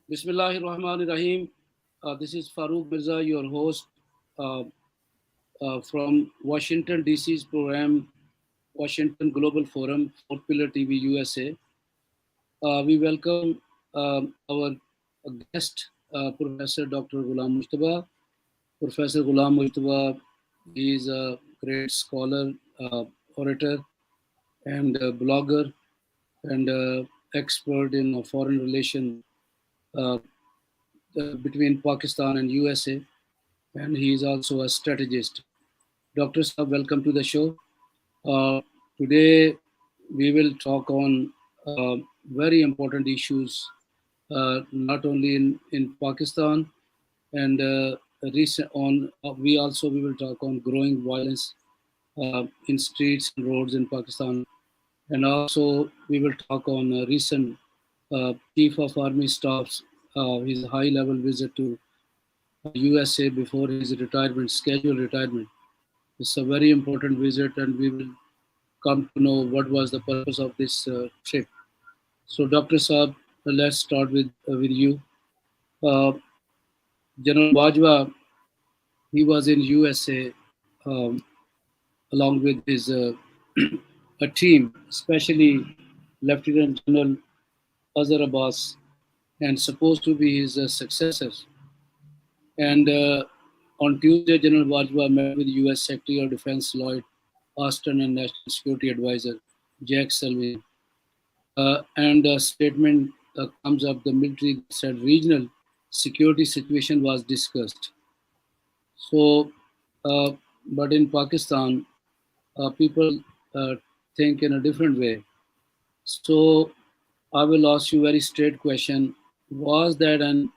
Bismillahirrahmanirrahim. This is Farooq Mirza, your host uh, from Washington, D.C.'s program, Washington Global Forum, 4 Pillar TV USA. We welcome our guest, Professor Dr. Gholam Mujtaba. Professor Gholam Mujtaba is a great scholar, orator, and blogger, and expert in foreign relation uh, between Pakistan and USA, and he is also a strategist. Dr. Saab, welcome to the show. Uh, Today, we will talk on very important issues, not only in Pakistan, and recent on. We will talk on growing violence in streets and roads in Pakistan, and also we will talk on recent Chief of Army Staff's his high-level visit to USA before his retirement, scheduled retirement. It's a very important visit, and we will come to know what was the purpose of this trip. So, Dr. Saab, let's start with you. Uh, General Bajwa, he was in USA um, along with his a team, especially Lieutenant General Azhar Abbas, and supposed to be his successors. And on Tuesday, General Bajwa met with U.S. Secretary of Defense Lloyd Austin and National Security Advisor Jack Sullivan. And a statement comes up, the military said regional security situation was discussed. So, uh, but in Pakistan, people uh, think in a different way. So, I will ask you a very straight question. Was that an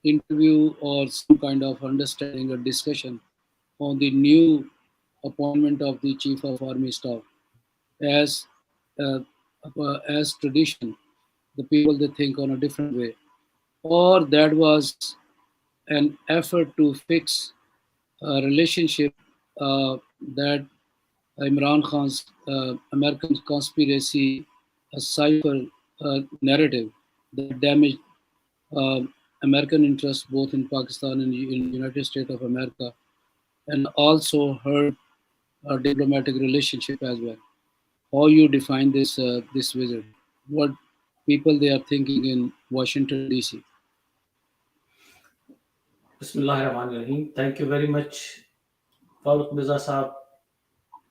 interview or some kind of understanding or discussion on the new appointment of the Chief of Army Staff? As as tradition, the people they think on a different way, or that was an effort to fix a relationship that Imran Khan's American conspiracy, a cipher narrative that damaged uh, American interests both in Pakistan and in United States of America, and also hurt a diplomatic relationship as well. How you define this visit? What people they are thinking in Washington D.C. Bismillahirrahmanirrahim. Thank you very much, Farooq Mirza Saab,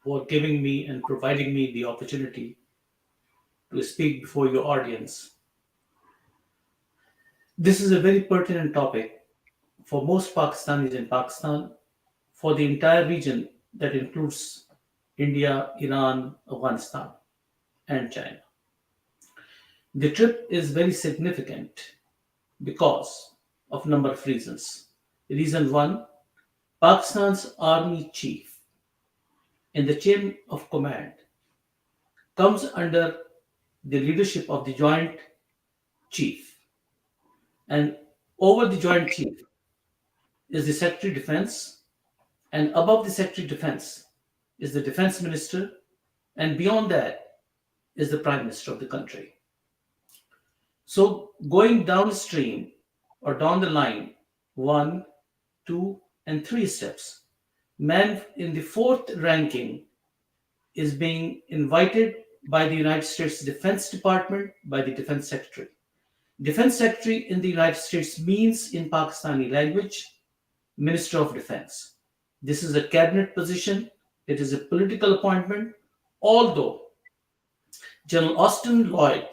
for giving me and providing me the opportunity to speak before your audience. This is a very pertinent topic for most Pakistanis in Pakistan, for the entire region that includes India, Iran, Afghanistan, and China. The trip is very significant because of a number of reasons. Reason one, Pakistan's army chief in the chain of command comes under the leadership of the Joint Chief. And over the Joint Chief is the Secretary of Defense, and above the Secretary of Defense is the Defense Minister, and beyond that is the Prime Minister of the country. So going downstream or down the line, one, two, and three steps, man in the fourth ranking is being invited by the United States Defense Department, by the Defense Secretary. Defense Secretary in the United States means in Pakistani language, Minister of Defense. This is a cabinet position. It is a political appointment, although General Austin Lloyd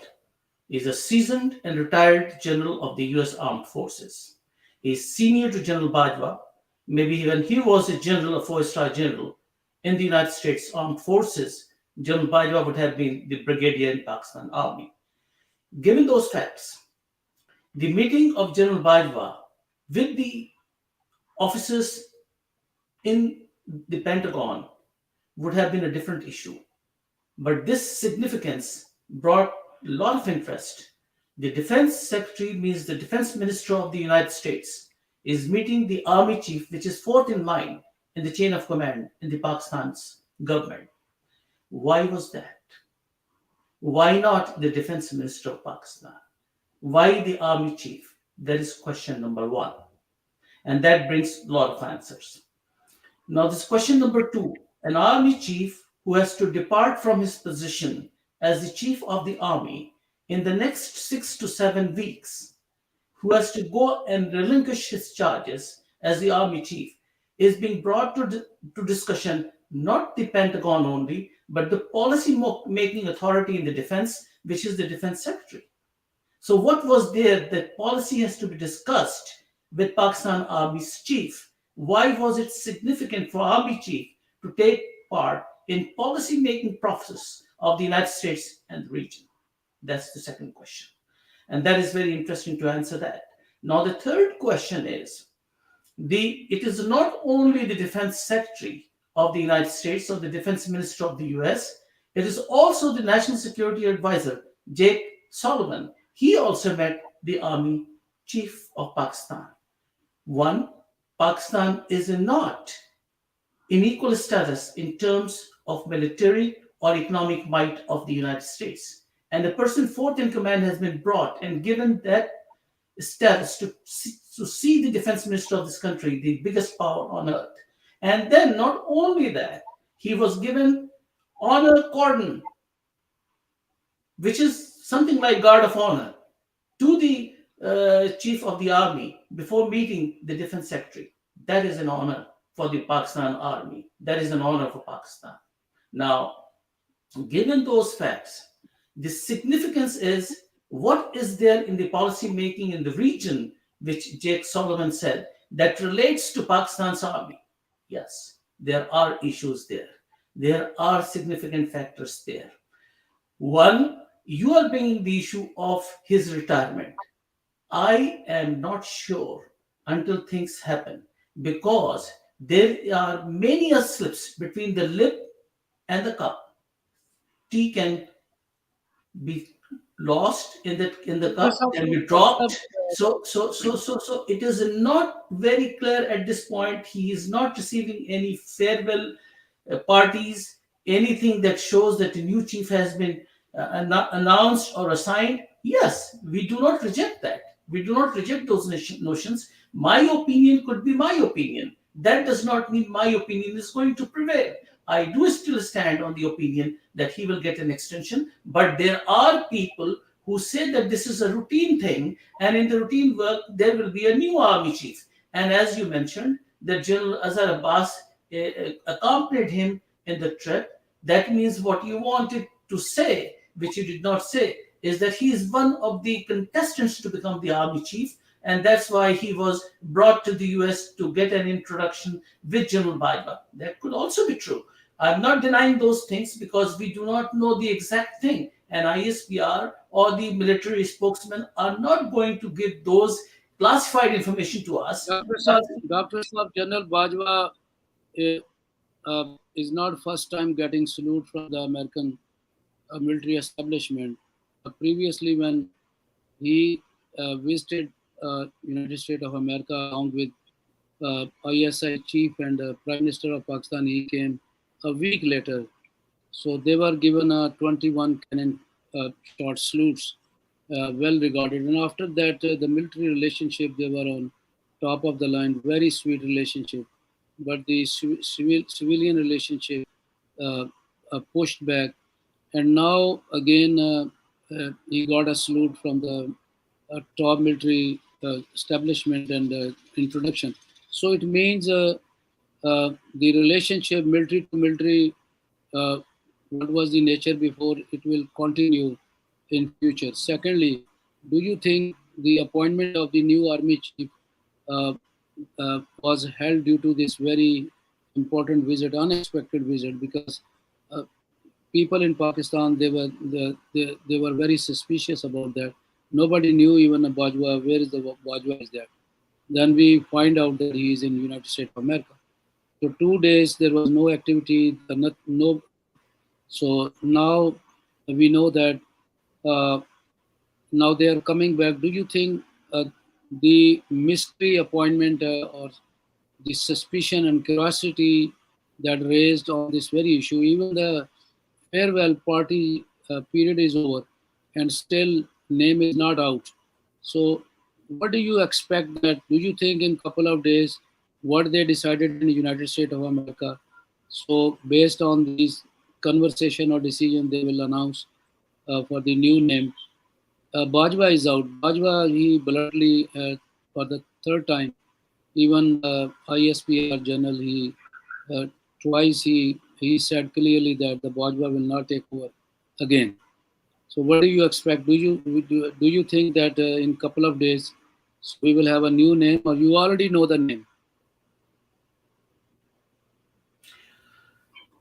is a seasoned and retired general of the US Armed Forces. He is senior to General Bajwa. Maybe when he was a general, a four-star general in the United States Armed Forces, General Bajwa would have been the brigadier in Pakistan Army. Given those facts, the meeting of General Bajwa with the officers in the Pentagon would have been a different issue. But this significance brought a lot of interest. The Defense Secretary means the Defense Minister of the United States is meeting the Army Chief, which is fourth in line in the chain of command in the Pakistan's government. Why was that? Why not the Defense Minister of Pakistan? Why the army chief? That is question number one. And that brings a lot of answers. Now, this question number two, an army chief who has to depart from his position as the chief of the army in the next 6 to 7 weeks, who has to go and relinquish his charges as the army chief, is being brought to discussion not the Pentagon only, but the policy making authority in the defense, which is the defense secretary. So, what was there that policy has to be discussed with Pakistan Army's chief? Why was it significant for Army chief to take part in policy making process of the United States and the region? That's the second question. And that is very interesting to answer that. Now, the third question is it is not only the defense secretary of the United States or the defense minister of the US, it is also the national security advisor, Jake Sullivan. He also met the army chief of Pakistan. One, Pakistan is not in equal status in terms of military or economic might of the United States. And the person fourth in command has been brought and given that status to see the defense minister of this country, the biggest power on earth. And then not only that, he was given honor cordon, which is something like guard of honor, to the chief of the army before meeting the defense secretary. That is an honor for the Pakistan army. That is an honor for Pakistan. Now, given those facts, the significance is what is there in the policy making in the region, which Jake Sullivan said, that relates to Pakistan's army? Yes, there are issues there. There are significant factors there. One, you are bringing the issue of his retirement. I am not sure until things happen because there are many slips between the lip and the cup. Tea can be lost in the cup, can be dropped. So it is not very clear at this point. He is not receiving any farewell parties, anything that shows that the new chief has been announced or assigned. Yes, we do not reject that. We do not reject those notions. My opinion could be my opinion. That does not mean my opinion is going to prevail. I do still stand on the opinion that he will get an extension, but there are people who say that this is a routine thing, and in the routine work, there will be a new army chief. And as you mentioned, that General Azhar Abbas accompanied him in the trip. That means what you wanted to say, which you did not say, is that he is one of the contestants to become the army chief, and that's why he was brought to the US to get an introduction with General Bajwa. That could also be true. I'm not denying those things because we do not know the exact thing, and ISPR or the military spokesman are not going to give those classified information to us. Dr. Saab, General Bajwa is not first time getting salute from the American military establishment. Previously, when he visited United States of America along with ISI chief and Prime Minister of Pakistan, he came a week later. So they were given a 21 cannon shot salutes, well regarded. And after that, the military relationship, they were on top of the line, very sweet relationship. But the civilian relationship pushed back. And now again, he got a salute from the top military establishment and introduction. So it means the relationship military to military, what was the nature before, it will continue in future. Secondly, do you think the appointment of the new army chief uh, was held due to this very important visit, unexpected visit? Because uh, people in Pakistan, they were very suspicious about that. Nobody knew even a Bajwa, where is the Bajwa is there. Then we find out that he is in United States of America. So 2 days there was no activity, no. So now we know that uh, now they are coming back. Do you think the mystery appointment or the suspicion and curiosity that raised on this very issue, even the farewell party period is over and still name is not out. So, what do you expect that? Do you think in couple of days, what they decided in the United States of America? So, based on these conversation or decision, they will announce for the new name. Bajwa is out. Bajwa, he bluntly, for the third time, even ISPR journal, uh, twice he said clearly that the Bajwa will not take over again. So what do you expect? Do you think that in couple of days we will have a new name, or you already know the name?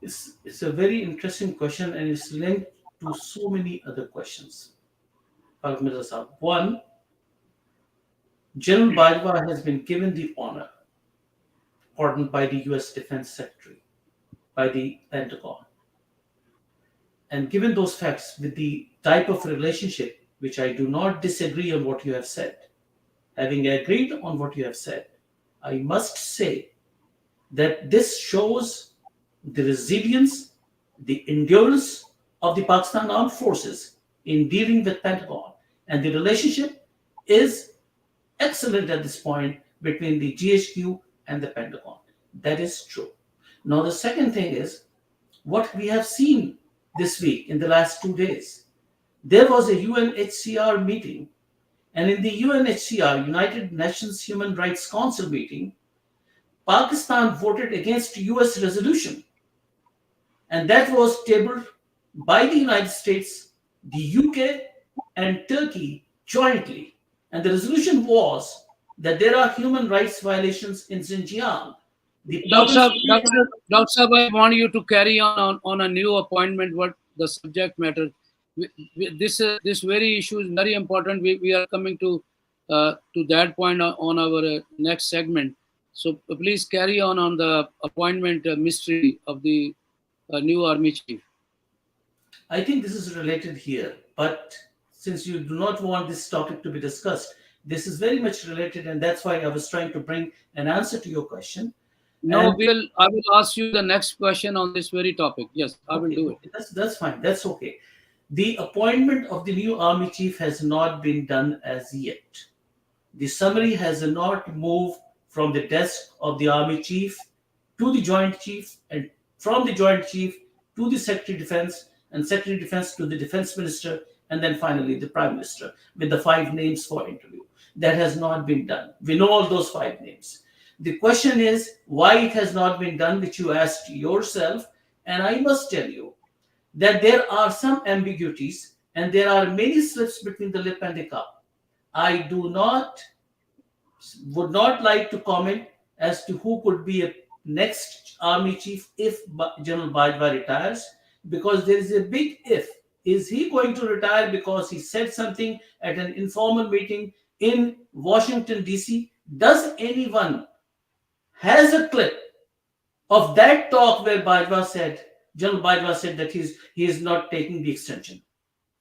It's a very interesting question and it's linked to so many other questions. Mirza Saab. One, General Bajwa has been given the honor, pardoned by the US Defense Secretary, by the Pentagon. And given those facts, with the type of relationship, which I do not disagree on what you have said, having agreed on what you have said, I must say that this shows the resilience, the endurance of the Pakistan Armed Forces in dealing with Pentagon. And the relationship is excellent at this point between the GHQ and the Pentagon. That is true. Now, the second thing is what we have seen this week in the last 2 days. There was a UNHCR meeting, and in the UNHCR, United Nations Human Rights Council meeting, Pakistan voted against US resolution, and that was tabled by the United States, the UK, and Turkey jointly. And the resolution was that there are human rights violations in Xinjiang. The Dr. province. Saab, Dr. Saab, I want you to carry on a new appointment. What the subject matter? This very issue is very important. We are coming to that point on our next segment. So please carry on the appointment mystery of the new army chief. I think this is related here, but since you do not want this topic to be discussed, this is very much related, and that's why I was trying to bring an answer to your question. No, And I will ask you the next question on this very topic. Yes, I will okay, do it. okay, that's fine. That's okay. The appointment of the new army chief has not been done as yet. The summary has not moved from the desk of the army chief to the joint chief, and from the joint chief to the secretary defense, and secretary defense to the defense minister, and then finally the prime minister with the 5 names for interview. That has not been done. We know all those 5 names. The question is why it has not been done, which you asked yourself, and I must tell you that there are some ambiguities and there are many slips between the lip and the cup. I do not would not like to comment as to who could be a next army chief if General Bajwa retires, because there is a big if. Is he going to retire because he said something at an informal meeting in Washington, D.C.? Does anyone has a clip of that talk where General Bajwa said that he is not taking the extension?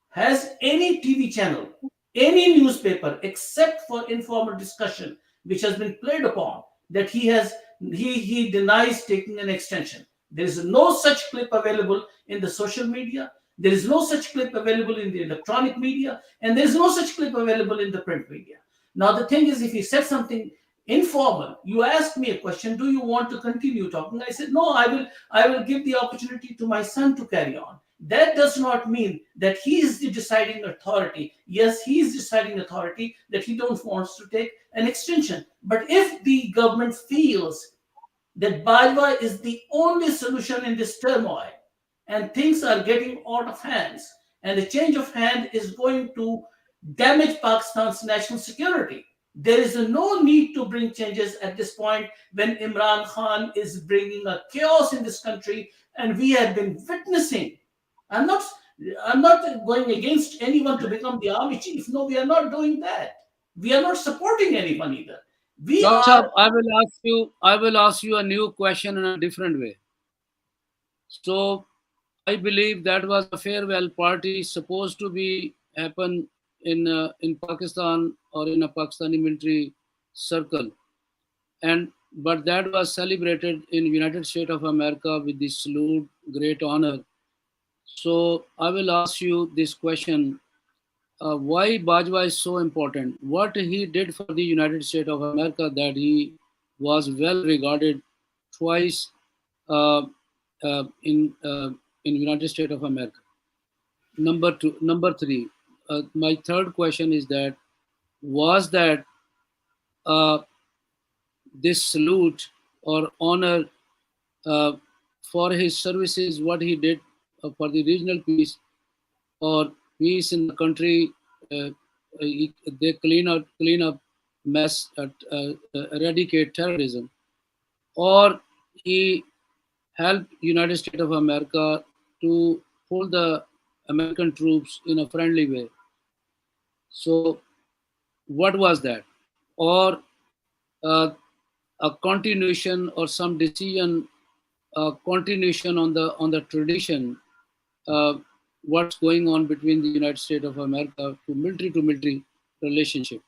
Has any TV channel, any newspaper, except for informal discussion, which has been played upon, that he denies taking an extension? There is no such clip available in the social media. There is no such clip available in the electronic media, and there is no such clip available in the print media. Now the thing is, if he said something informal, you asked me a question: do you want to continue talking? I said no. I will give the opportunity to my son to carry on. That does not mean that he is the deciding authority. Yes, he is deciding authority that he don't wants to take an extension. But if the government feels that Bajwa is the only solution in this turmoil and things are getting out of hands and the change of hand is going to damage Pakistan's national security, there is no need to bring changes at this point when Imran Khan is bringing a chaos in this country, and we have been witnessing. I'm not I'm not going against anyone to become the army chief. No, we are not doing that. We are not supporting anyone either. We Dr. are. Saab, I will ask you a new question in a different way. So I believe that was a farewell party supposed to be happen in Pakistan or in a Pakistani military circle, and but that was celebrated in United States of America with the salute, great honor. So I will ask you this question: why Bajwa is so important. What he did for the United States of America, that he was well regarded twice uh, uh, in uh, in United States of America. Number three. My third question is that, was that uh, this salute or honor uh, for his services, what he did for the regional peace or peace in the country. Uh, they clean up mess, eradicate terrorism, or he helped United States of America to pull the American troops in a friendly way. So what was that? Or uh, a continuation or some decision, continuation on the tradition, uh, what's going on between the United States of America to military relationship.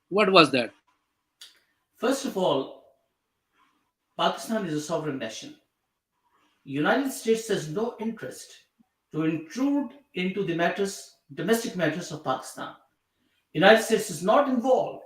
What was that? First of all, Pakistan is a sovereign nation. United States has no interest to intrude into the domestic matters of Pakistan. United States is not involved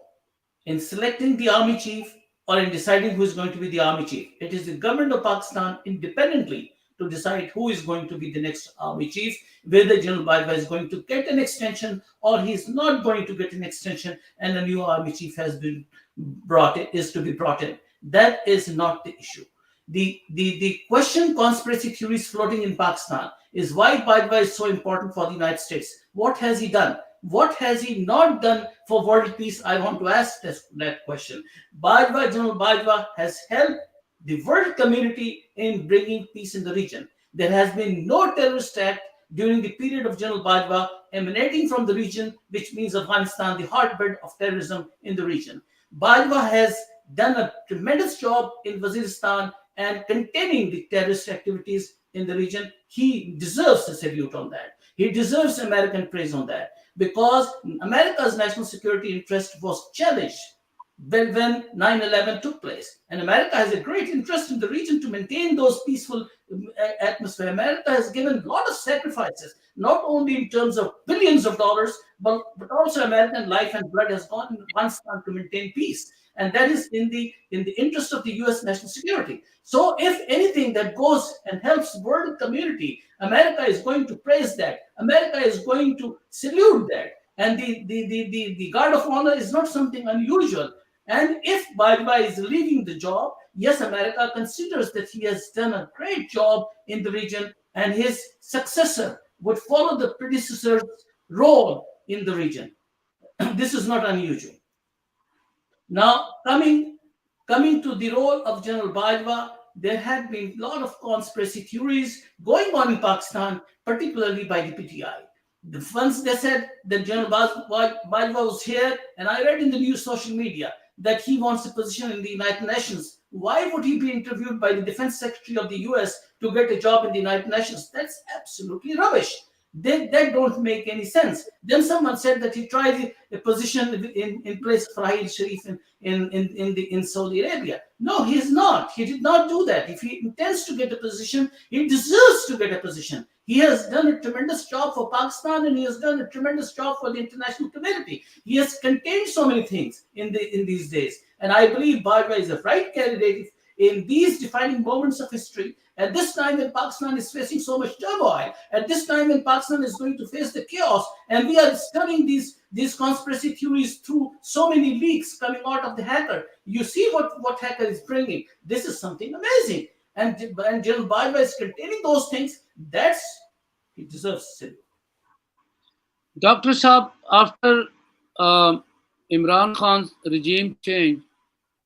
in selecting the army chief or in deciding who is going to be the army chief. It is the government of Pakistan independently to decide who is going to be the next army chief, whether General Bajwa is going to get an extension or he is not going to get an extension, and a new army chief is to be brought in. That is not the issue. The question conspiracy theories floating in Pakistan is why Bajwa is so important for the United States. What has he done? What has he not done for world peace? I want to ask that question. General Bajwa has helped the world community in bringing peace in the region. There has been no terrorist act during the period of General Bajwa emanating from the region, which means Afghanistan, the hotbed of terrorism in the region. Bajwa has done a tremendous job in Waziristan and containing the terrorist activities in the region. He deserves a salute on that. He deserves American praise on that because America's national security interest was challenged when 9/11 took place. And America has a great interest in the region to maintain those peaceful atmosphere. America has given a lot of sacrifices, not only in terms of billions of dollars, but also American life and blood has gone in once to maintain peace. And that is in the interest of the US national security. So if anything that goes and helps world community, America is going to praise that. America is going to salute that. And the guard of honor is not something unusual. And if Bajwa is leaving the job, yes, America considers that he has done a great job in the region, and his successor would follow the predecessor's role in the region. This is not unusual. Now, coming to the role of General Bajwa, there had been a lot of conspiracy theories going on in Pakistan, particularly by the PTI. Once they said that General Bajwa was here, and I read in the news social media that he wants a position in the United Nations. Why would he be interviewed by the Defense Secretary of the US to get a job in the United Nations? That's absolutely rubbish. That don't make any sense. Then someone said that he tried a position in place of Rahil Sharif in Saudi Arabia. No, he's not. He did not do that. If he intends to get a position, he deserves to get a position. He has done a tremendous job for Pakistan, and he has done a tremendous job for the international community. He has contained so many things in these days. And I believe Bajwa is a right candidate in these defining moments of history. At this time when Pakistan is facing so much turmoil, at this time when Pakistan is going to face the chaos, and we are studying these conspiracy theories through so many leaks coming out of the hacker. You see what hacker is bringing. This is something amazing. And General Bajwa is containing those things. He deserves it. Dr. Saab, after Imran Khan's regime change,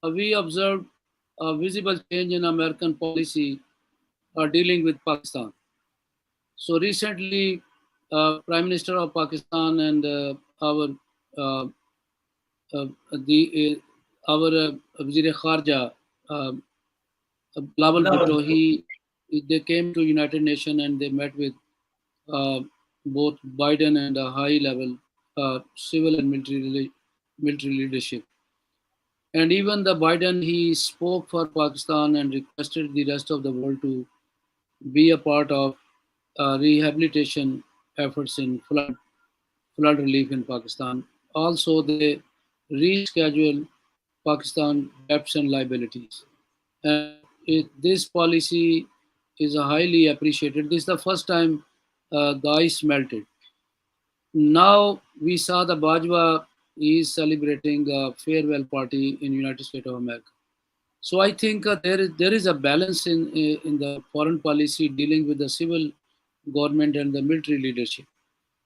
we observed a visible change in American policy dealing with Pakistan. So recently, Prime Minister of Pakistan and our uh, uh, the our Wazir Kharja, uh, Bilawal Bhutto, they came to United Nations and they met with uh, both Biden and a high level civil and military leadership. And even the Biden, he spoke for Pakistan and requested the rest of the world to be a part of rehabilitation efforts in flood. flood relief in Pakistan. Also, they reschedule Pakistan debts and liabilities. And this policy is highly appreciated. This is the first time the ice melted. Now we saw the Bajwa is celebrating a farewell party in United States of America. So I think there is a balance in the foreign policy dealing with the civil government and the military leadership.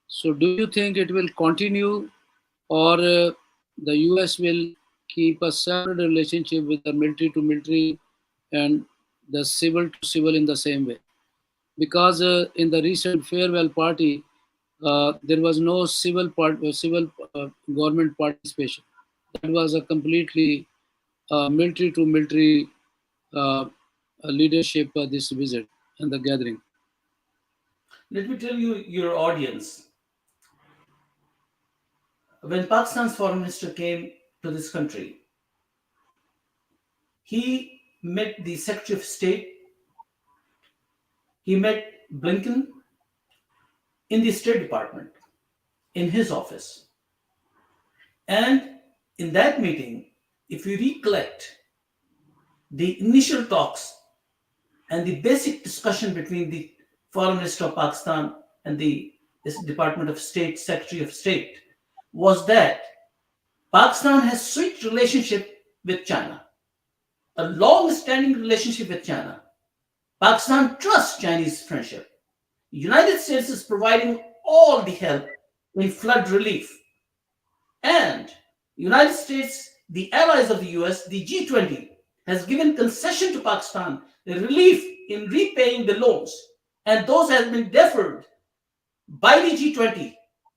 So do you think it will continue, or the US will keep a separate relationship with the military to military and the civil to civil in the same way? Because in the recent farewell party, there was no civil government participation. That was a completely military to military uh, leadership. This visit and the gathering. Let me tell you, your audience, when Pakistan's foreign minister came to this country, he met the Secretary of State, he met Blinken in the State Department, in his office. And in that meeting, if you recollect the initial talks and the basic discussion between the Foreign Minister of Pakistan and the Department of State, Secretary of State, was that Pakistan has switched relationship with China, a long-standing relationship with China. Pakistan trusts Chinese friendship. United States is providing all the help in flood relief. And United States, the allies of the US, the G20, has given concession to Pakistan relief in repaying the loans. And those have been deferred by the G20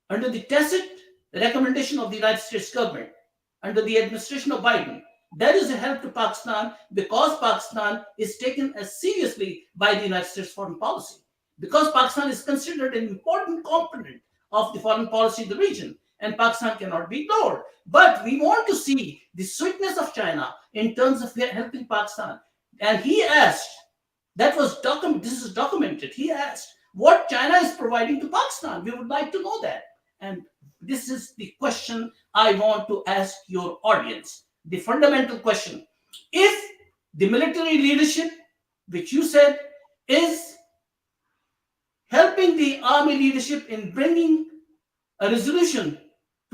under the tacit recommendation of the United States government, under the administration of Biden. That is a help to Pakistan because Pakistan is taken as seriously by the United States foreign policy. Because Pakistan is considered an important component of the foreign policy of the region, and Pakistan cannot be ignored. But we want to see the sweetness of China in terms of helping Pakistan. And he asked, this is documented. He asked what China is providing to Pakistan. We would like to know that. And this is the question I want to ask your audience. The fundamental question. If the military leadership, which you said, is helping the army leadership in bringing a resolution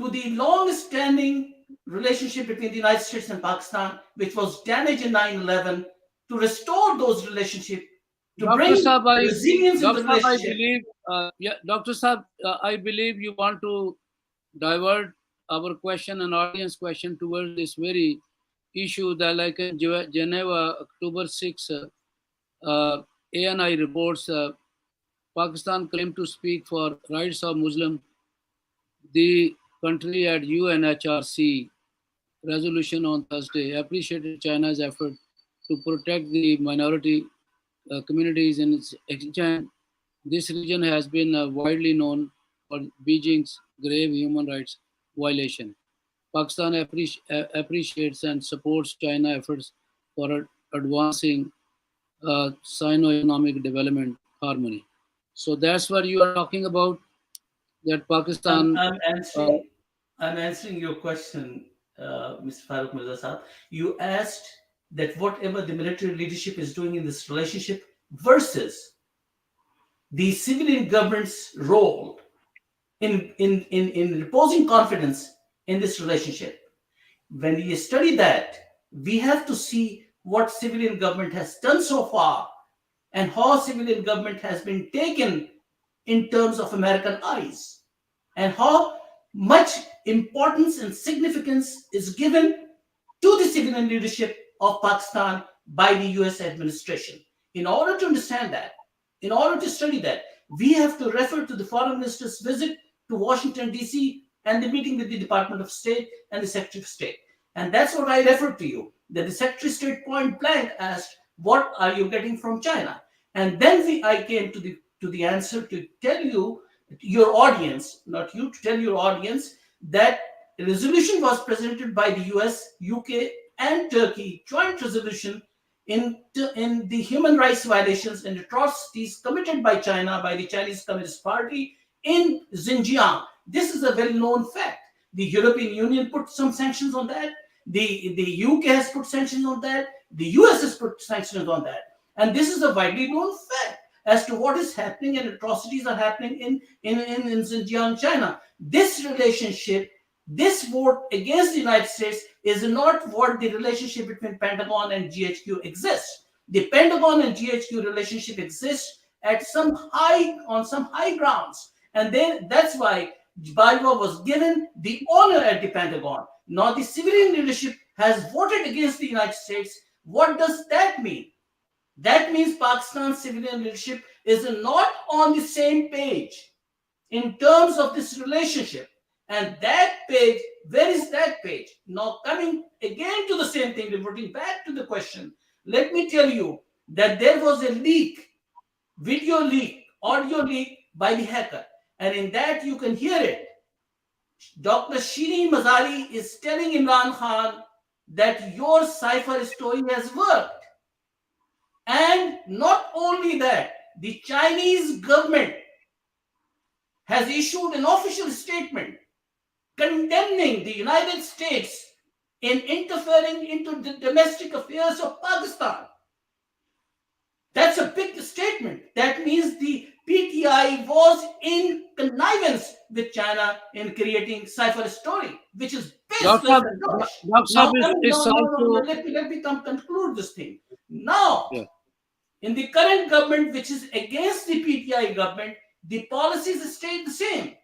to the long-standing relationship between the United States and Pakistan, which was damaged in 9/11, to restore those relationships, to Dr. bring Saab, resilience in the Dr. Saab, I relationship. believe, yeah, Dr. Saab, I believe you want to divert our question and audience question towards this very issue that, like in Geneva, October 6, ANI reports Pakistan claimed to speak for rights of Muslim. The country at UNHRC resolution on Thursday appreciated China's effort to protect the minority communities in its region. This region has been widely known for Beijing's grave human rights violation. Pakistan appreciates and supports China efforts for advancing Sino-economic development harmony. So that's what you are talking about. That I'm, Pakistan. I'm Uh, answering. I'm answering your question, Mr. Farooq Mirza Saab. You asked that whatever the military leadership is doing in this relationship versus the civilian government's role in reposing confidence in this relationship. When we study that, we have to see what civilian government has done so far and how civilian government has been taken in terms of American eyes, and how much importance and significance is given to the civilian leadership of Pakistan by the US administration. In order to understand that, in order to study that, we have to refer to the foreign minister's visit to Washington, D.C., and the meeting with the Department of State and the Secretary of State. And that's what I referred to you, that the Secretary of State point blank asked, what are you getting from China? And then I came to the answer to tell you, your audience, not you, to tell your audience that a resolution was presented by the US, UK, and Turkey, joint resolution in the human rights violations and atrocities committed by China, by the Chinese Communist Party in Xinjiang, This is a well-known fact. The European Union put some sanctions on that. The UK has put sanctions on that. The US has put sanctions on that. And this is a widely known fact as to what is happening and atrocities are happening in Xinjiang, China. This relationship, this vote against the United States is not what the relationship between Pentagon and GHQ exists. The Pentagon and GHQ relationship exists at on some high grounds. And then that's why Bajwa was given the honor at the Pentagon. Now the civilian leadership has voted against the United States. What does that mean? That means Pakistan's civilian leadership is not on the same page in terms of this relationship. And that page, where is that page? Now, coming again to the same thing, reverting back to the question, let me tell you that there was a leak, video leak, audio leak by the hacker. And in that, you can hear it. Dr. Shireen Mazari is telling Imran Khan that your cipher story has worked. And not only that, the Chinese government has issued an official statement condemning the United States in interfering into the domestic affairs of Pakistan. That's a big statement. That means the PTI was in connivance with China in creating cipher story, which is baseless Doctor, and rubbish. Doctor Now, Saab is no, also, let me conclude this thing. Now, yeah. in the current government, which is against the PTI government, the policies stay the same.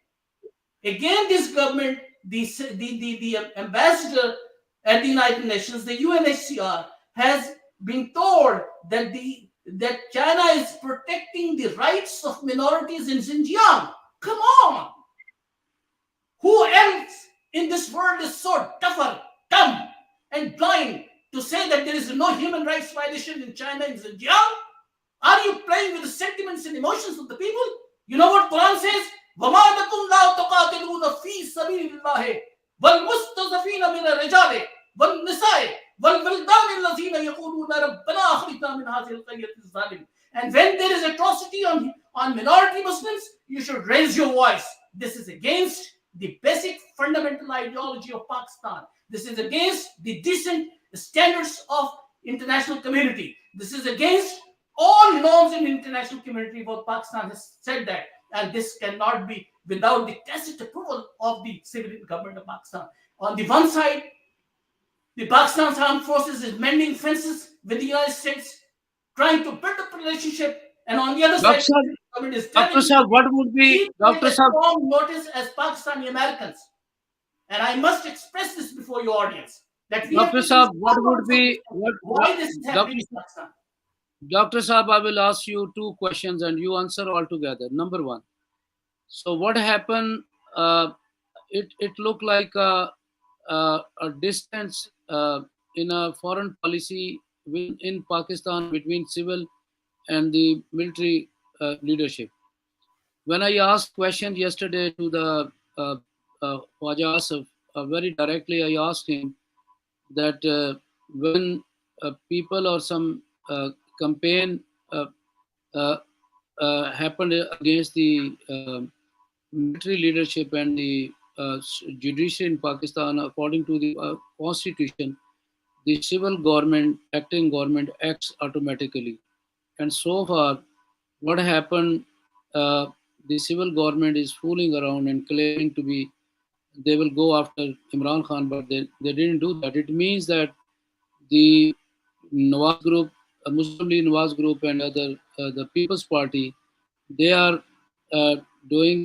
Again, this government, the ambassador at the United Nations, the UNHCR, has been told that that China is protecting the rights of minorities in Xinjiang. Come on! Who else in this world is so tougher, dumb, and blind to say that there is no human rights violation in China in Xinjiang? Are you playing with the sentiments and emotions of the people? You know what Quran says? وَمَا لَكُمْ لَا تُقَاتِلُونَ فِي سَبِيلِ اللَّهِ وَالْمُسْتَضَعِفِينَ مِنَ الرِّجَالِ وَالنِّسَاءِ وَالْوِلْدَانِ الَّذِينَ يَقُولُونَ رَبَّنَا أَخْرِجْنَا مِنْ هَذِهِ الْقَرْيَةِ الظَّالِمِ. And when there is atrocity on minority Muslims, you should raise your voice. This is against the basic fundamental ideology of Pakistan. This is against the decent standards of international community. This is against all norms in the international community. What Pakistan has said that, and this cannot be without the tacit approval of the civilian government of Pakistan. On the one side, the Pakistan's armed forces is mending fences with the United States, trying to build up a relationship, and on the other Doctor side, Saab, the government is Doctor telling Saab, you, what would be, we take Doctor a Saab, strong notice as Pakistani Americans, and I must express this before your audience, that we have Doctor taken Saab, what strong would notice of this, be, why this is Doctor, happening in Pakistan. Doctor Saab, I will ask you two questions and you answer all together. Number one. So what happened? It looked like a distance in a foreign policy in Pakistan between civil and the military leadership. When I asked questions yesterday to the Khwaja Asif, very directly I asked him that when people or some campaign uh, uh, happened against the military leadership and the judiciary in Pakistan, according to the constitution, the civil government, acting government, acts automatically. And so far, what happened? Uh, the civil government is fooling around and claiming to be they will go after Imran Khan, but they didn't do that. It means that the Nawaz Group, Muslim League Nawaz Group, and the People's Party, they are uh, doing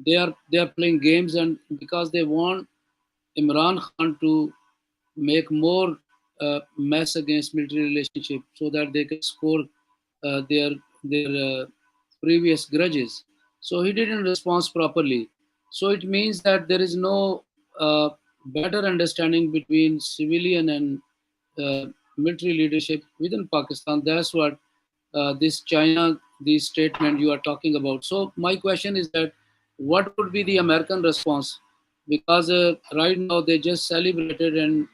they are playing games, and because they want Imran Khan to make more mess against military relationship so that they can score their previous grudges. So he didn't respond properly. So it means that there is no better understanding between civilian and military leadership within Pakistan. That's what this China, this statement you are talking about. So my question is that what would be the American response? Because right now they just celebrated and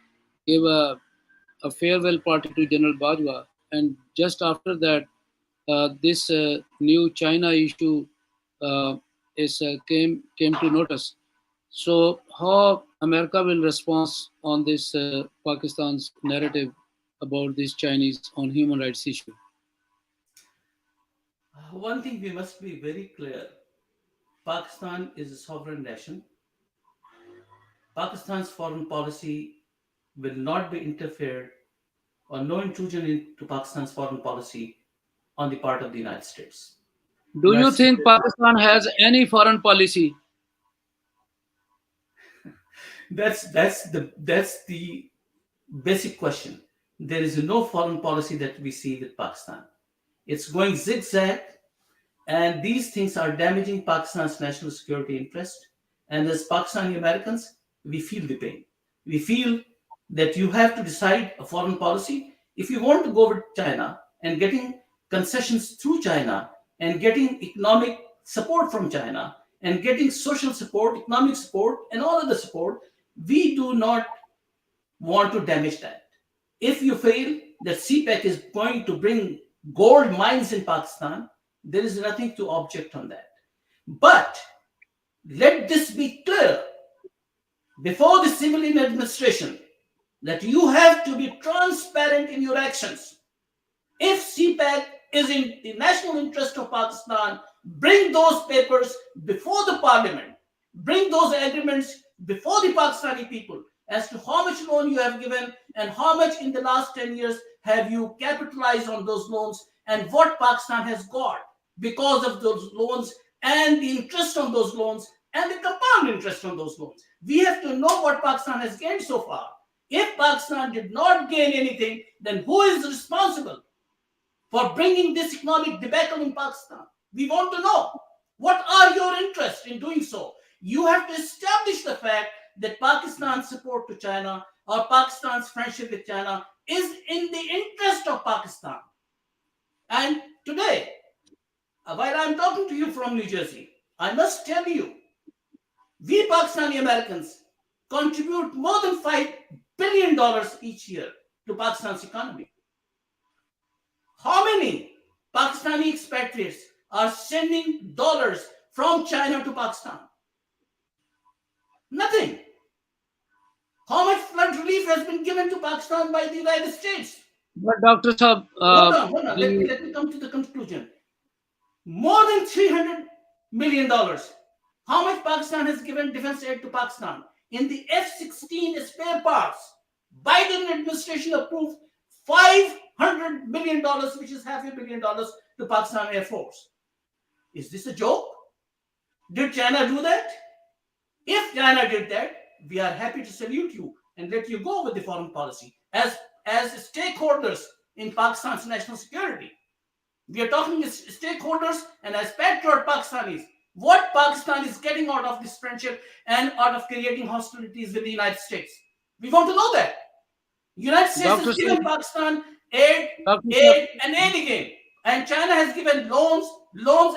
gave a farewell party to General Bajwa, and just after that, this new China issue uh, came to notice. So how America will respond on this Pakistan's narrative about this Chinese on human rights issue? One thing we must be very clear: Pakistan is a sovereign nation. Pakistan's foreign policy will not be interfered or no intrusion into Pakistan's foreign policy on the part of the United States. Do United you States. think Pakistan has any foreign policy? That's the basic question. There is no foreign policy that we see with Pakistan. It's going zigzag, and these things are damaging Pakistan's national security interest. And as Pakistani Americans, we feel the pain. We feel that you have to decide a foreign policy. If you want to go with China and getting concessions through China and getting economic support from China and getting social support, economic support, and all other support, we do not want to damage that. If you feel that CPEC is going to bring gold mines in Pakistan, there is nothing to object on that. But let this be clear before the civilian administration that you have to be transparent in your actions. If CPAC is in the national interest of Pakistan, bring those papers before the parliament, bring those agreements before the Pakistani people as to how much loan you have given and how much in the last 10 years have you capitalized on those loans and what Pakistan has got because of those loans and the interest on those loans and the compound interest on those loans. We have to know what Pakistan has gained so far. If Pakistan did not gain anything, then who is responsible for bringing this economic debacle in Pakistan? We want to know what are your interests in doing so. You have to establish the fact that Pakistan's support to China or Pakistan's friendship with China is in the interest of Pakistan. And today, while I'm talking to you from New Jersey, I must tell you, we Pakistani Americans contribute more than $5 billion each year to Pakistan's economy. How many Pakistani expatriates are sending dollars from China to Pakistan? Nothing. How much flood relief has been given to Pakistan by the United States? But Dr. Saab, Hold on. Let me come to the conclusion. More than $300 million. How much Pakistan has given defense aid to Pakistan? In the F-16 spare parts, Biden administration approved $500 million, which is $500 million to Pakistan Air Force. Is this a joke? Did China do that? If China did that, we are happy to salute you and let you go with the foreign policy as stakeholders in Pakistan's national security. We are talking as stakeholders and as patriot Pakistanis. What Pakistan is getting out of this friendship and out of creating hostilities with the United States. We want to know that. United States Dr. has given Saab, Pakistan aid, Dr. Saab, aid, and aid again. And China has given loans,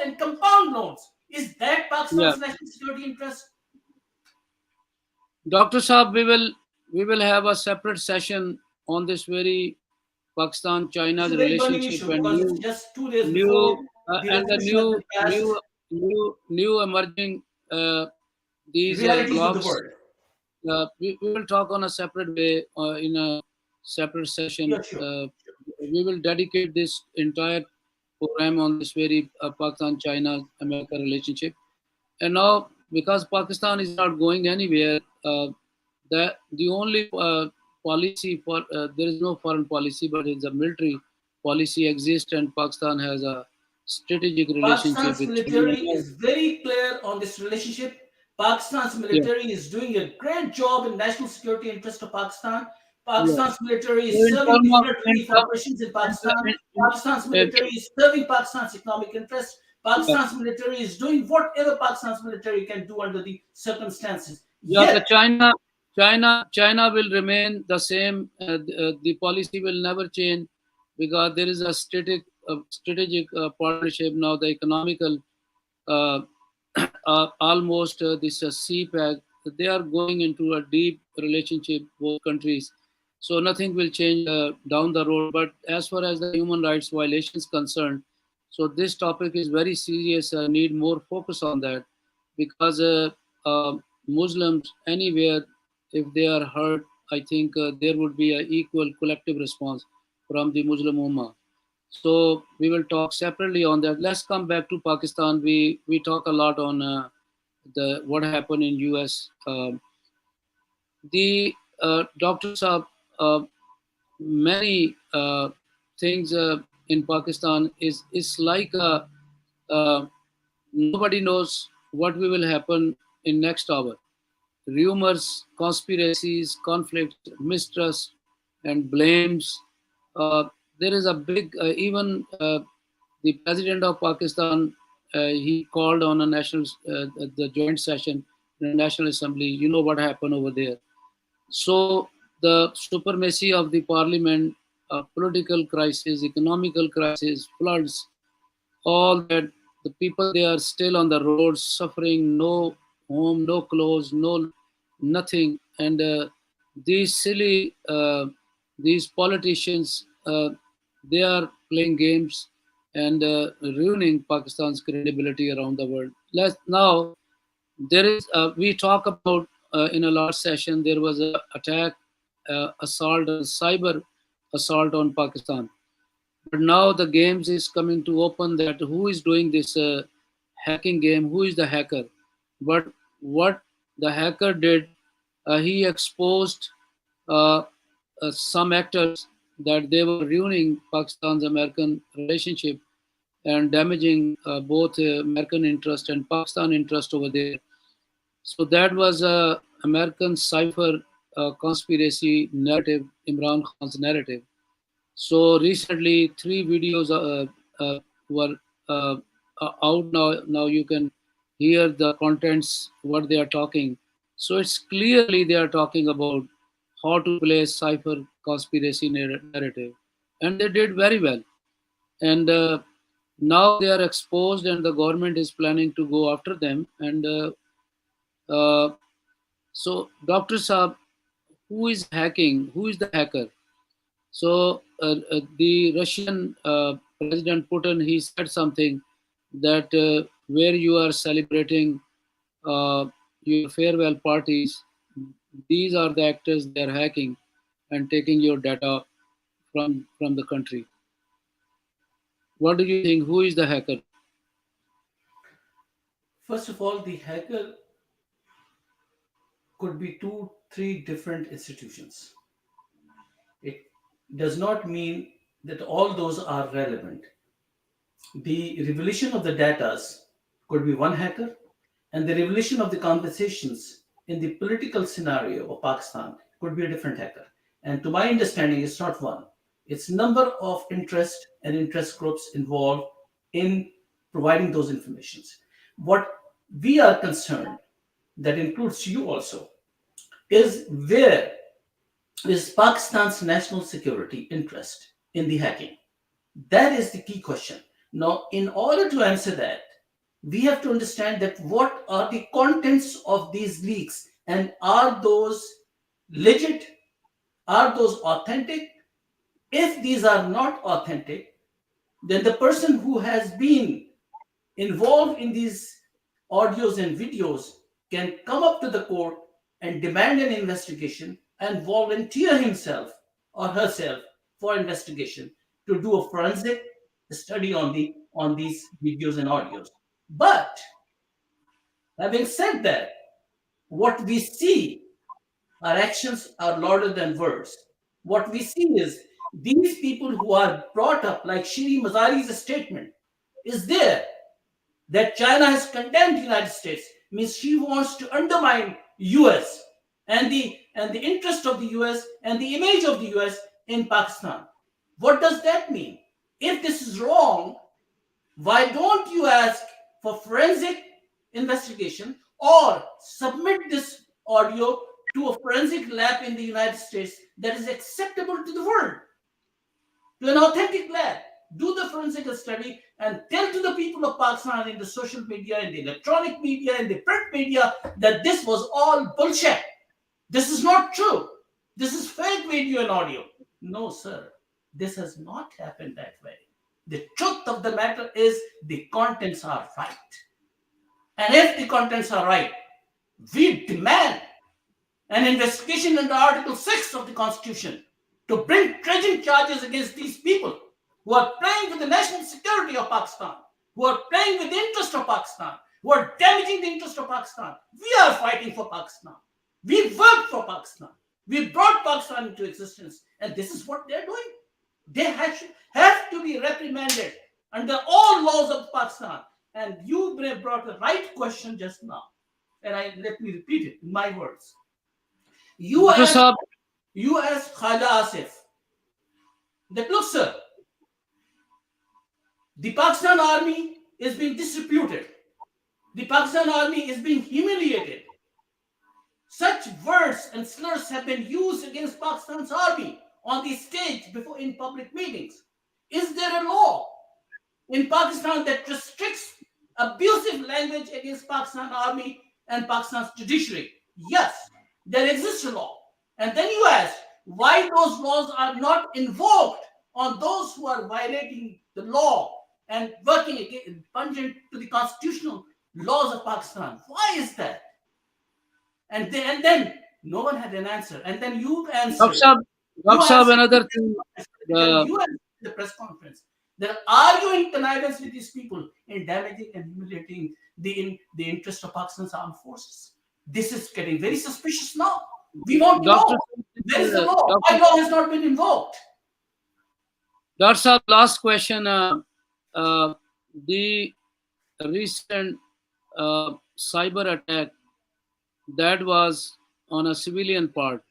and compound loans. Is that yeah, Pakistan's national security interest? Dr. Saab, we will have a separate session on this very Pakistan It's China's a very burning relationship issue and because it's just 2 days before new the and the resolution has been passed. new emerging these Realities of the blocks. world. We will talk on a separate way in a separate Yeah, session. sure. We will dedicate this entire program on this very Pakistan China America relationship. And now, because Pakistan is not going anywhere, the only policy for there is no foreign policy, but it's a military policy exists, and Pakistan has a strategic relationship Pakistan's with China. military is very clear on this relationship. Pakistan's Yeah, military is doing a great job in national security interest of Pakistan. yeah. Pakistan's military So is in serving terms the of flood in, relief term- operations in Pakistan. in, in, Pakistan's uh, military is serving Pakistan's economic interest. yeah, Pakistan's military is doing whatever Pakistan's military can do under the circumstances. yeah, the Yet, China will remain the same. The policy will never change because there is a strategic partnership now. The economical uh, almost this CPAC, they are going into a deep relationship, both countries. So nothing will change down the road. But as far as the human rights violations concerned, so this topic is very serious. Need more focus on that. because Muslims anywhere, if they are hurt, I think there would be an equal collective response from the Muslim Ummah. So we will talk separately on that. Let's come back to Pakistan. We talk a lot on the what happened in US. The Dr. Saab, many things in Pakistan is like nobody knows what will happen in next hour. Rumors, conspiracies, conflicts, mistrust, and blames. There is a big, even the president of Pakistan, he called on a national, the joint session in the National Assembly. You know what happened over there. So the supremacy of the parliament, political crisis, economical crisis, floods, all that, the people, they are still on the roads suffering, no home, no clothes, no nothing. And these silly these politicians, they are playing games and ruining Pakistan's credibility around the world. Let's now, there is we talk about in a last session, there was a attack, assault, a cyber assault on Pakistan. But now the games is coming to open, that who is doing this hacking game, who is the hacker. But what the hacker did, he exposed uh, some actors that they were ruining Pakistan's American relationship and damaging both American interest and Pakistan interest over there. So that was a American cipher conspiracy narrative, Imran Khan's narrative. So recently, three videos were uh, out now. Now you can hear the contents, what they are talking. So it's clearly they are talking about how to play cipher conspiracy narrative, and they did very well. And now they are exposed, and the government is planning to go after them. And uh, so, Doctor Saab, who is hacking? Who is the hacker? So the Russian President Putin, he said something that where you are celebrating your farewell parties, these are the actors, they are hacking and taking your data from the country. What do you think? Who is the hacker? First of all, the hacker could be two, three different institutions. It does not mean that all those are relevant. The revelation of the data could be one hacker, and the revelation of the conversations in the political scenario of Pakistan could be a different hacker. And to my understanding, it's not one. It's number of interest and interest groups involved in providing those informations. What we are concerned, that includes you also, is where is Pakistan's national security interest in the hacking? That is the key question. Now, in order to answer that, we have to understand that what are the contents of these leaks, and are those legit? Are those authentic? If these are not authentic, then the person who has been involved in these audios and videos can come up to the court and demand an investigation and volunteer himself or herself for investigation to do a forensic study on these videos and audios. But having said that, what we see, our actions are louder than words. What we see is these people who are brought up, like Shiri Mazari's statement, is there that China has condemned the United States, means she wants to undermine US and the interest of the US and the image of the US in Pakistan. What does that mean? If this is wrong, why don't you ask for forensic investigation or submit this audio to a forensic lab in the United States that is acceptable to the world, to an authentic lab? Do the forensic study and tell to the people of Pakistan in the social media, in the electronic media, in the print media that this was all bullshit. This is not true. This is fake video and audio. No, sir. This has not happened that way. The truth of the matter is the contents are right. And if the contents are right, we demand an investigation under Article 6 of the Constitution to bring treason charges against these people who are playing with the national security of Pakistan, who are playing with the interest of Pakistan, who are damaging the interest of Pakistan. We are fighting for Pakistan. We worked for Pakistan. We brought Pakistan into existence, and this is what they're doing. They have to be reprimanded under all laws of Pakistan. And you brought the right question just now. And let me repeat it in my words. You Dr. asked, Saab, you asked Khaja Asif that, look, sir, the Pakistan army is being disreputed. The Pakistan army is being humiliated. Such words and slurs have been used against Pakistan's army on the stage before in public meetings. Is there a law in Pakistan that restricts abusive language against Pakistan army and Pakistan's judiciary? Yes, there exists a law. And then you ask why those laws are not invoked on those who are violating the law and working against, pungent to the constitutional laws of Pakistan. Why is that? And then no one had an answer. And then you Dr. answered. Saab, You Dr. Saab, answered another thing. because you answered the press conference. That are you in connivance with these people in damaging and humiliating the interest of Pakistan's armed forces? This is getting very suspicious now. We want to Dr. know where is the Saab, law? Why law has not been invoked? Dr. Saab, last question. The recent cyber attack that was on a civilian part,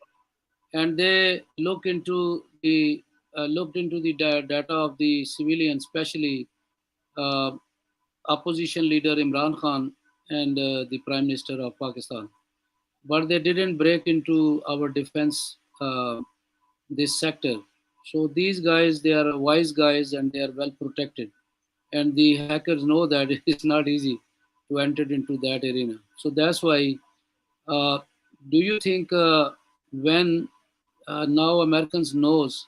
and they looked into the data of the civilians, especially uh, opposition leader Imran Khan and the Prime Minister of Pakistan. But they didn't break into our defense this sector. So these guys, they are wise guys and they are well protected. And the hackers know that it's not easy to enter into that arena. So that's why. Uh, do you think when now Americans knows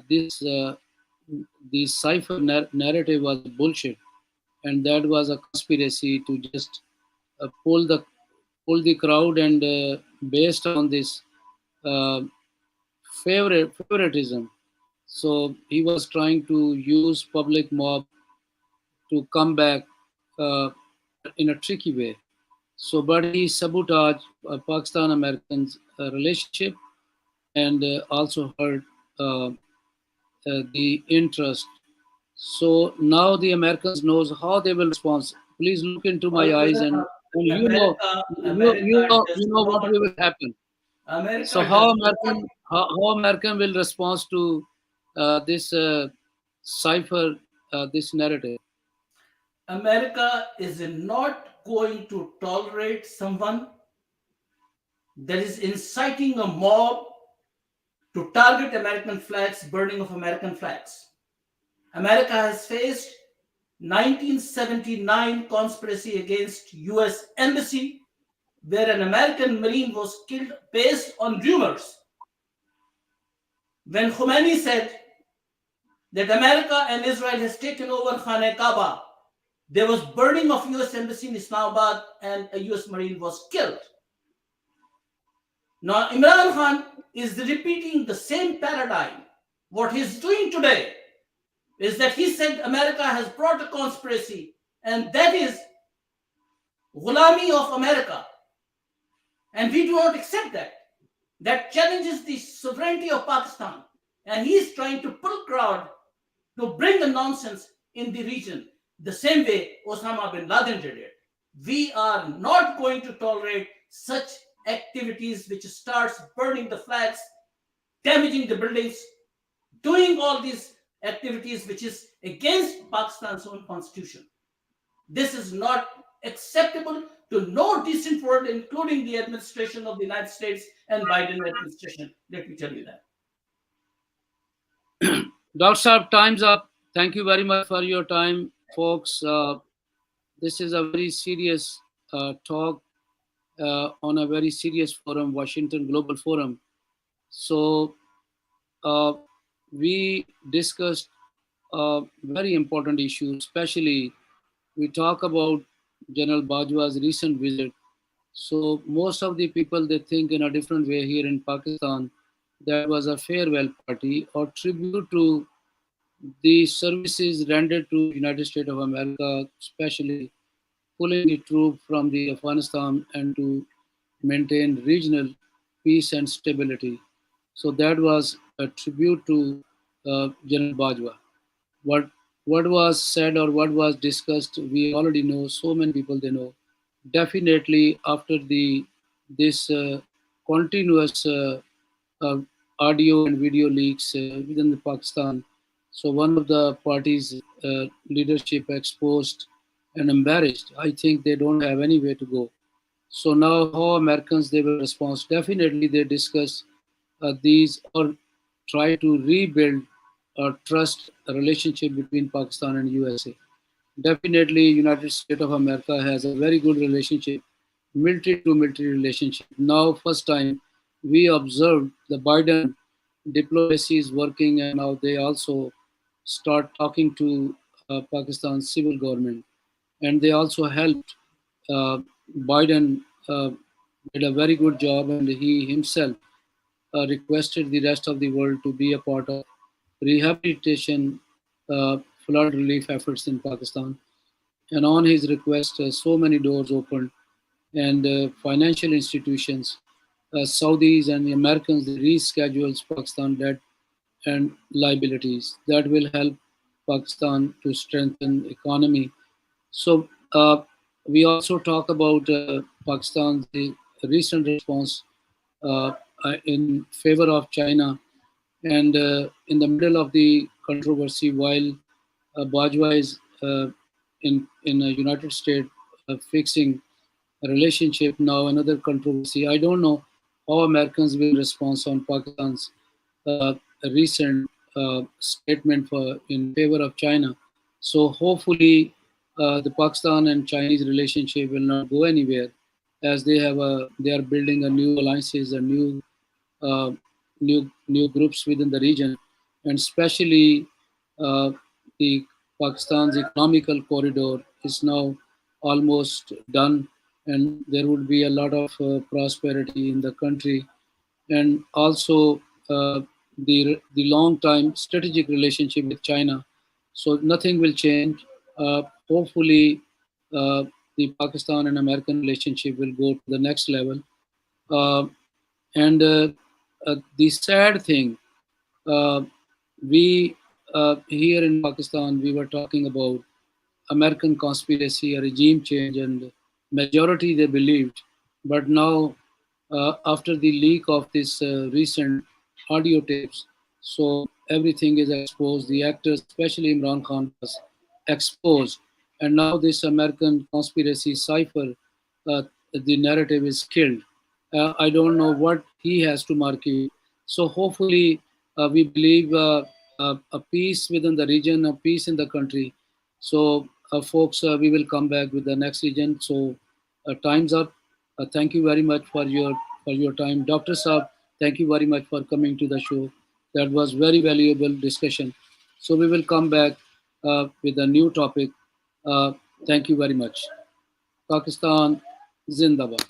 this the cipher narrative was bullshit, and that was a conspiracy to just pull the crowd, and based on this uh, favoritism. So he was trying to use public mob to come back in a tricky way. So, but he sabotaged Pakistan Americans relationship, and also hurt the interest. So now the Americans knows how they will respond. Please look into my Well, eyes, and Does you know what not. will happen. So America how does not. How American will respond to this cipher, this narrative? America is not going to tolerate someone that is inciting a mob to target American flags, burning of American flags. America has faced 1979 conspiracy against US embassy where an American Marine was killed based on rumors. When Khomeini said that America and Israel has taken over Khane Kaaba, there was burning of US embassy in Islamabad and a US Marine was killed. Now Imran Khan is repeating the same paradigm. What he's doing today is that he said America has brought a conspiracy, and that is Gholami of America. And we do not accept that. That challenges the sovereignty of Pakistan. And he is trying to pull crowd to bring the nonsense in the region, the same way Osama bin Laden did it. We are not going to tolerate such activities which starts burning the flags, damaging the buildings, doing all these activities which is against Pakistan's own constitution. This is not acceptable to no decent world, including the administration of the United States and Biden administration. Let me tell you that. Dr. Saab, time's up. Thank you very much for your time, folks. This is a very serious talk on a very serious forum, Washington Global Forum. So uh, we discussed a very important issue, especially we talk about General Bajwa's recent visit. So most of the people they think in a different way here in Pakistan. That was a farewell party or tribute to the services rendered to United States of America, especially pulling the troop from the Afghanistan and to maintain regional peace and stability. So that was a tribute to General Bajwa. What what was said or what was discussed, we already know. So many people they know. Definitely after the this continuous uh, audio and video leaks within the Pakistan. So one of the parties' leadership exposed and embarrassed. I think they don't have anywhere to go. So now how Americans they will respond? Definitely they discuss these or try to rebuild or trust a relationship between Pakistan and USA. Definitely, United States of America has a very good relationship, military to military relationship. Now, first time we observed the Biden diplomacy is working, and now they also start talking to Pakistan's civil government, and they also helped. Uh, Biden did a very good job, and he himself requested the rest of the world to be a part of rehabilitation flood relief efforts in Pakistan. And on his request, so many doors opened, and financial institutions, Saudis and Americans, they rescheduled Pakistan debt and liabilities. That will help Pakistan to strengthen economy. So we also talk about Pakistan's recent response uh, in favor of China, and in the middle of the controversy, while Bajwa is in the United States fixing a relationship, now another controversy. I don't know how Americans will respond on Pakistan's uh, recent statement in favor of China. So hopefully, the Pakistan and Chinese relationship will not go anywhere, as they are building a new alliances, a uh, new groups within the region, and especially uh, the Pakistan's economical corridor is now almost done, and there would be a lot of prosperity in the country, and also the long time strategic relationship with China. So nothing will change. Hopefully, uh, the Pakistan and American relationship will go to the next level. Uh, and the sad thing, uh, we here in Pakistan, we were talking about American conspiracy, a regime change, and majority they believed. But now, after the leak of this recent audio tapes, so everything is exposed. The actors, especially Imran Khan, was exposed, and now this American conspiracy cipher, the narrative is killed. I don't know what he has to market. So hopefully, we believe a peace within the region, a peace in the country. So, folks, we will come back with the next region. So, time's up. Thank you very much for your time, Doctor Saab. Thank you very much for coming to the show. That was very valuable discussion. So, we will come back with a new topic. Uh, thank you very much. Pakistan Zindabad.